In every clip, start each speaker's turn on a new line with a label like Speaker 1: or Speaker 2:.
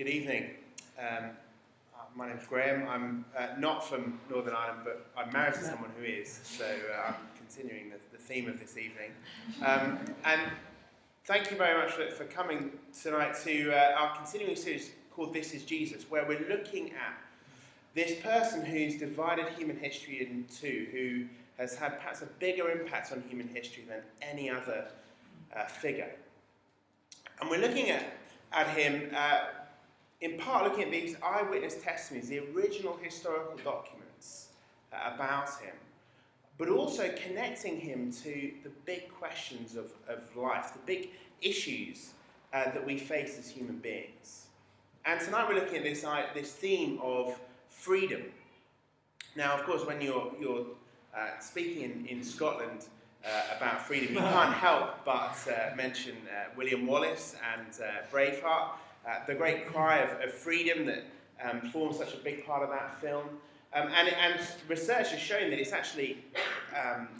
Speaker 1: Good evening. My name's Graham. I'm not from Northern Ireland, but I'm married to someone who is, so I'm continuing the theme of this evening. And thank you very much for coming tonight to our continuing series called This is Jesus, where we're looking at this person who's divided human history in two, who has had perhaps a bigger impact on human history than any other figure. And we're looking at him, in part looking at these eyewitness testimonies, the original historical documents about him, but also connecting him to the big questions of life, the big issues that we face as human beings. And tonight we're looking at this theme of freedom. Now, of course, when you're speaking in Scotland about freedom, you can't help but mention William Wallace and Braveheart, the great cry of freedom that forms such a big part of that film. And research has shown that it's actually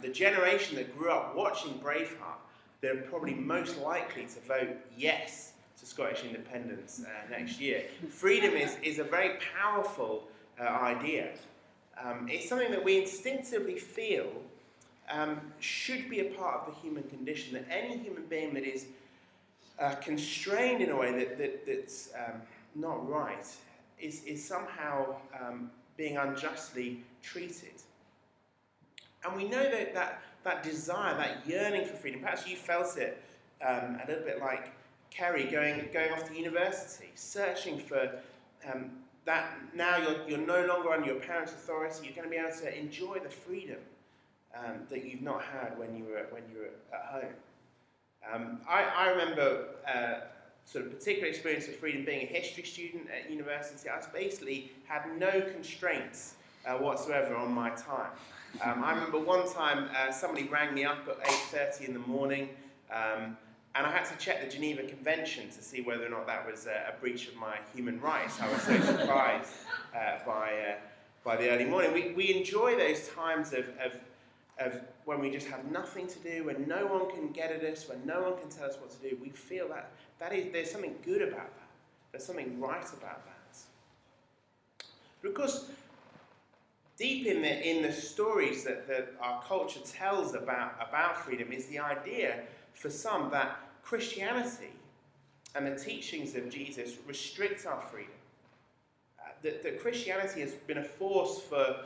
Speaker 1: the generation that grew up watching Braveheart that are probably most likely to vote yes to Scottish independence next year. Freedom is a very powerful idea. It's something that we instinctively feel should be a part of the human condition, that any human being that is constrained in a way that's not right is somehow being unjustly treated. And we know that desire, that yearning for freedom, perhaps you felt it a little bit like Kerry going off to university, searching for that now you're no longer under your parents' authority, you're going to be able to enjoy the freedom that you've not had when you were at home. I remember sort of particular experience of freedom being a history student at university. I basically had no constraints whatsoever on my time. I remember one time somebody rang me up at 8:30 in the morning, and I had to check the Geneva Convention to see whether or not that was a breach of my human rights. I was so surprised by the early morning. We enjoy those times of when we just have nothing to do, when no one can get at us, when no one can tell us what to do. We feel there's something good about that. There's something right about that. But of course, deep in the stories that our culture tells about freedom is the idea for some that Christianity and the teachings of Jesus restrict our freedom. That Christianity has been a force for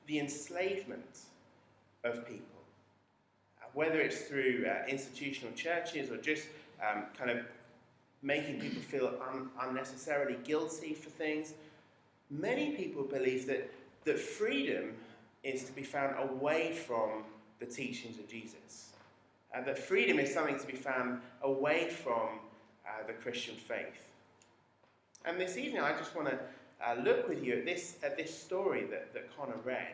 Speaker 1: the enslavement of people, whether it's through institutional churches or just kind of making people feel unnecessarily guilty for things. Many people believe that freedom is to be found away from the teachings of Jesus. That freedom is something to be found away from the Christian faith. And this evening I just want to look with you at this story that Connor read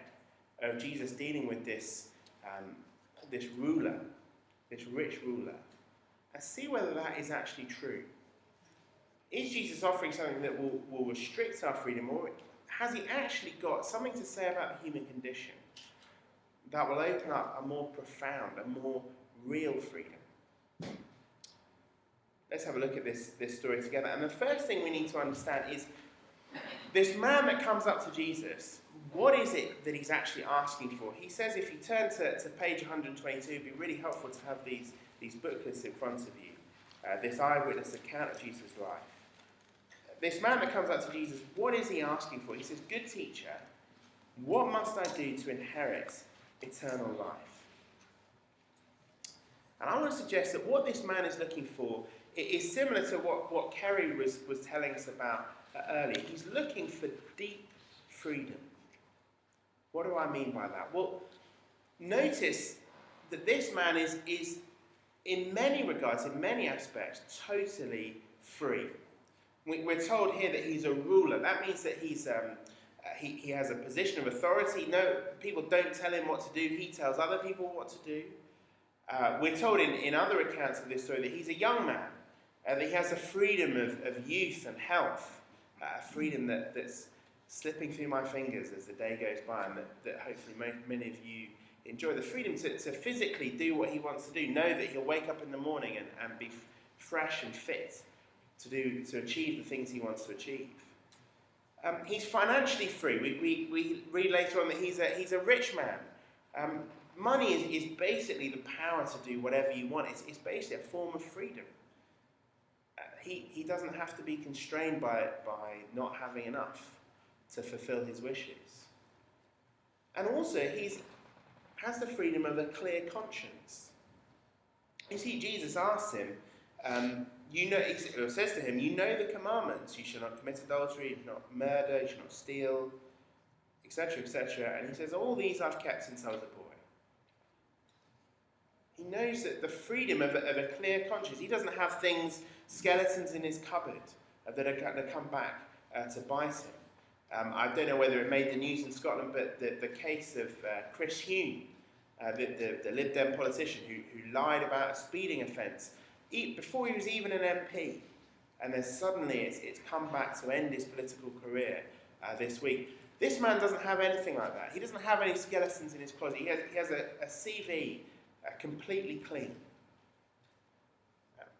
Speaker 1: of Jesus dealing with this ruler, this rich ruler, and see whether that is actually true. Is Jesus offering something that will restrict our freedom, or has he actually got something to say about the human condition that will open up a more profound, a more real freedom? Let's have a look at this story together. And the first thing we need to understand is this man that comes up to Jesus, what is it that he's actually asking for? He says, if you turn to page 122, it'd be really helpful to have these booklets in front of you, this eyewitness account of Jesus' life. This man that comes up to Jesus, what is he asking for? He says, good teacher, what must I do to inherit eternal life? And I want to suggest that what this man is looking for is similar to what Kerry was telling us about earlier. He's looking for deep freedom. What do I mean by that? Well, notice that this man is in many regards, in many aspects, totally free. We're told here that he's a ruler. That means that he has a position of authority. No, people don't tell him what to do. He tells other people what to do. We're told in other accounts of this story that he's a young man, that he has a freedom of youth and health, freedom that's slipping through my fingers as the day goes by, and that hopefully many of you enjoy. The freedom to physically do what he wants to do, know that he'll wake up in the morning and be fresh and fit to achieve the things he wants to achieve. He's financially free. We read later on that he's a rich man. Money is basically the power to do whatever you want. It's basically a form of freedom. He doesn't have to be constrained by not having enough to fulfill his wishes. And also, he has the freedom of a clear conscience. You see, Jesus asks him, it says to him, you know the commandments. You shall not commit adultery, you shall not murder, you shall not steal, etc., etc. And he says, all these I've kept since I was a boy. He knows that the freedom of a clear conscience. He doesn't have skeletons in his cupboard that are going to come back to bite him. I don't know whether it made the news in Scotland, but the case of Chris Hume, the Lib Dem politician who lied about a speeding offence before he was even an MP, and then suddenly it's come back to end his political career this week. This man doesn't have anything like that. He doesn't have any skeletons in his closet. He has a CV completely clean.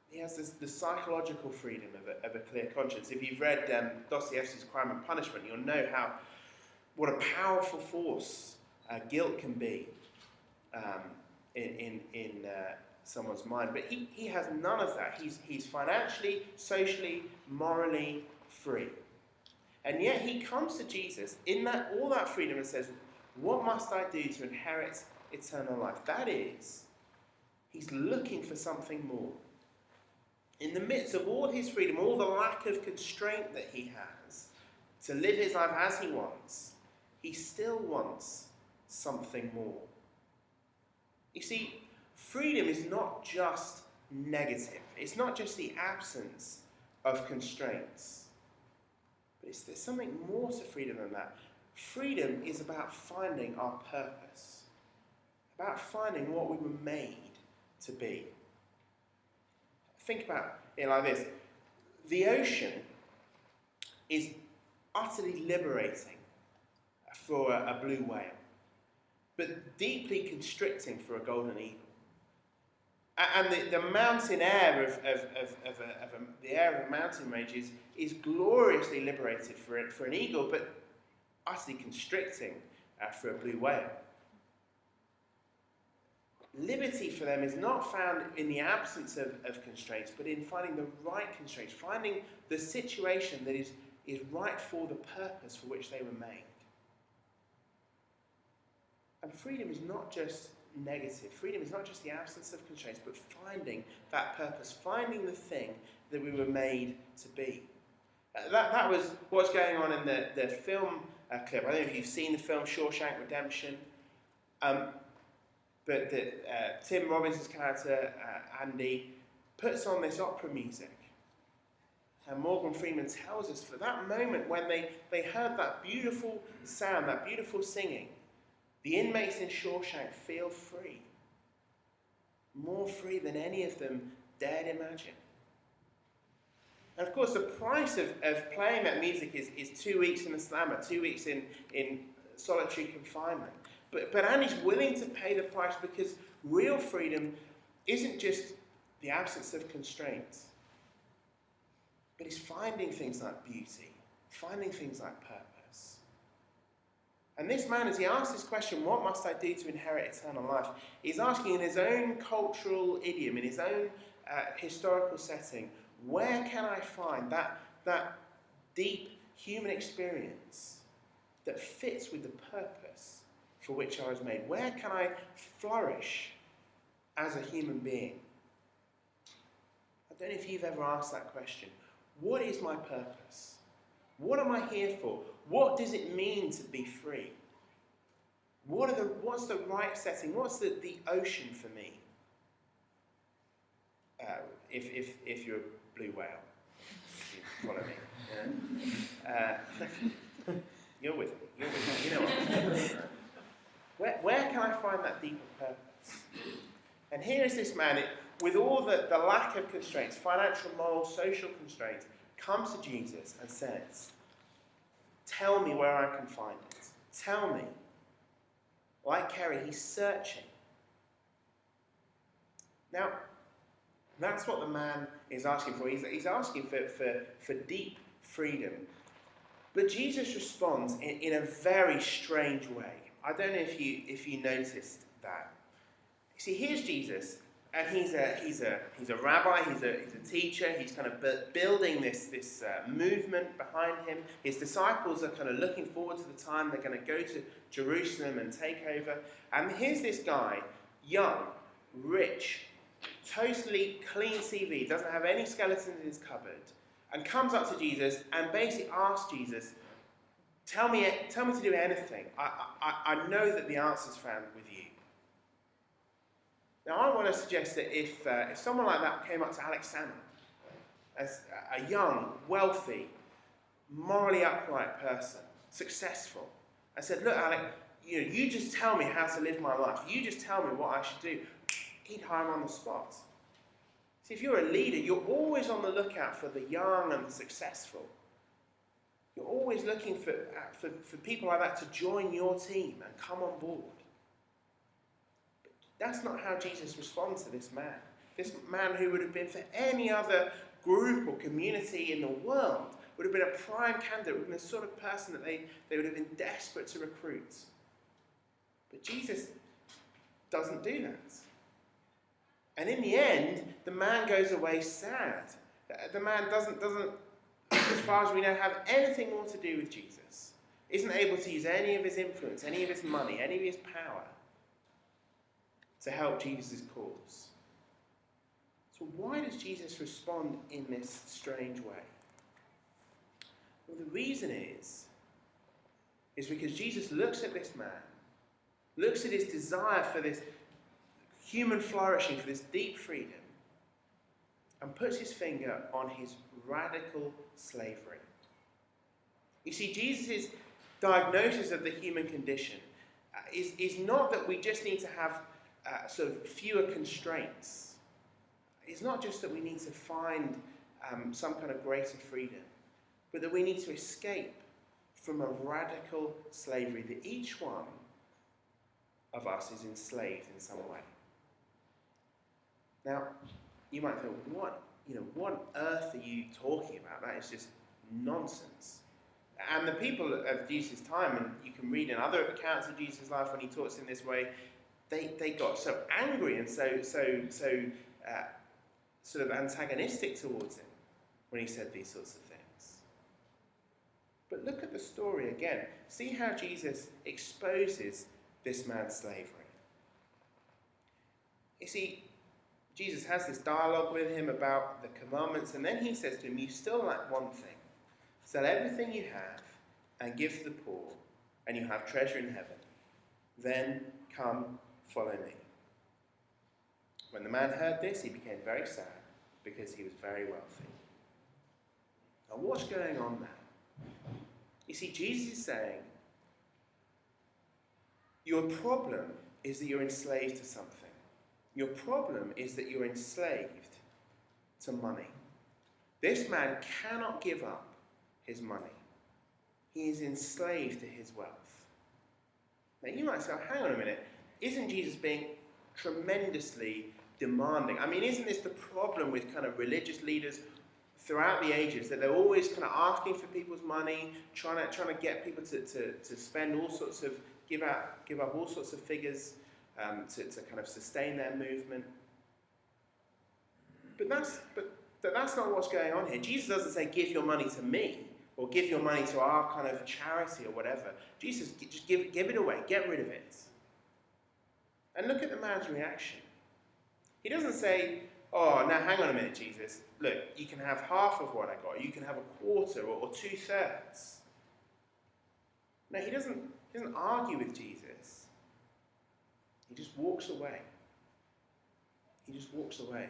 Speaker 1: He has the psychological freedom of a clear conscience. If you've read Dostoevsky's Crime and Punishment, you'll know what a powerful force guilt can be in someone's mind. But he has none of that. He's financially, socially, morally free. And yet he comes to Jesus in all that freedom and says, what must I do to inherit eternal life? That is, he's looking for something more. In the midst of all his freedom, all the lack of constraint that he has to live his life as he wants, he still wants something more. You see, freedom is not just negative. It's not just the absence of constraints. But there's something more to freedom than that. Freedom is about finding our purpose, about finding what we were made to be. Think about it like this. The ocean is utterly liberating for a blue whale, but deeply constricting for a golden eagle. And the mountain air of the air of a mountain range is gloriously liberated for an eagle, but utterly constricting for a blue whale. Liberty for them is not found in the absence of constraints, but in finding the right constraints, finding the situation that is right for the purpose for which they were made. And freedom is not just negative. Freedom is not just the absence of constraints, but finding that purpose, finding the thing that we were made to be. That was what's going on in the film clip. I don't know if you've seen the film Shawshank Redemption. But Tim Robbins' character, Andy, puts on this opera music. And Morgan Freeman tells us for that moment when they heard that beautiful sound, that beautiful singing, the inmates in Shawshank feel free. More free than any of them dared imagine. And of course, the price of playing that music is 2 weeks in the slammer, 2 weeks in solitary confinement. But Andy's willing to pay the price because real freedom isn't just the absence of constraints, but it's finding things like beauty, finding things like purpose. And this man, as he asks this question, what must I do to inherit eternal life? He's asking in his own cultural idiom, in his own historical setting, where can I find that deep human experience that fits with the purpose for which I was made? Where can I flourish as a human being? I don't know if you've ever asked that question. What is my purpose? What am I here for? What does it mean to be free? What's the right setting? What's the ocean for me? If you're a blue whale, if you follow me. You're with me. You know what? Where can I find that deeper purpose? And here is this man, with all the lack of constraints, financial, moral, social constraints, comes to Jesus and says, tell me where I can find it. Tell me. Like Kerry, he's searching. Now, That's what the man is asking for. He's asking for deep freedom. But Jesus responds in a very strange way. I don't know if you noticed that. You see, here's Jesus, and he's a rabbi, he's a teacher. He's kind of building this movement behind him. His disciples are kind of looking forward to the time they're going to go to Jerusalem and take over. And here's this guy, young, rich, totally clean CV, doesn't have any skeletons in his cupboard, and comes up to Jesus and basically asks Jesus, tell me to do anything. I know that the answer's found with you. Now, I want to suggest that if someone like that came up to Alexander, as a young, wealthy, morally upright person, successful, and said, look, Alec, you just tell me how to live my life. You just tell me what I should do. He'd hire him on the spot. See, if you're a leader, you're always on the lookout for the young and the successful. You're always looking for people like that to join your team and come on board. But that's not how Jesus responds to this man. This man who would have been for any other group or community in the world would have been a prime candidate, would have been the sort of person that they would have been desperate to recruit. But Jesus doesn't do that. And in the end, the man goes away sad. The man doesn't, as far as we know, have anything more to do with Jesus. Isn't able to use any of his influence, any of his money, any of his power to help Jesus' cause. So why does Jesus respond in this strange way? Well, the reason is because Jesus looks at this man, looks at his desire for this human flourishing, for this deep freedom, and puts his finger on his radical slavery. You see, Jesus' diagnosis of the human condition is not that we just need to have sort of fewer constraints. It's not just that we need to find some kind of greater freedom, but that we need to escape from a radical slavery, that each one of us is enslaved in some way. Now, you might think, what on earth are you talking about? That is just nonsense. And the people of Jesus' time, and you can read in other accounts of Jesus' life when he talks in this way, they got so angry and so sort of antagonistic towards him when he said these sorts of things. But look at the story again. See how Jesus exposes this man's slavery. You see, Jesus has this dialogue with him about the commandments, and then he says to him, you still lack one thing. Sell everything you have and give to the poor, and you have treasure in heaven. Then come, follow me. When the man heard this, he became very sad, because he was very wealthy. Now, what's going on there? You see, Jesus is saying, your problem is that you're enslaved to something. Your problem is that you're enslaved to money. This man cannot give up his money. He is enslaved to his wealth. Now you might say, oh, hang on a minute, isn't Jesus being tremendously demanding? I mean, isn't this the problem with kind of religious leaders throughout the ages, that they're always kind of asking for people's money, trying to get people to spend all sorts of, give up all sorts of figures to kind of sustain their movement? But that's not what's going on here. Jesus doesn't say, give your money to me, or give your money to our kind of charity or whatever. Jesus, just give it away, get rid of it. And look at the man's reaction. He doesn't say, oh, now hang on a minute, Jesus. Look, you can have half of what I got. You can have a quarter or 2/3. No, he doesn't argue with Jesus. He just walks away. He just walks away.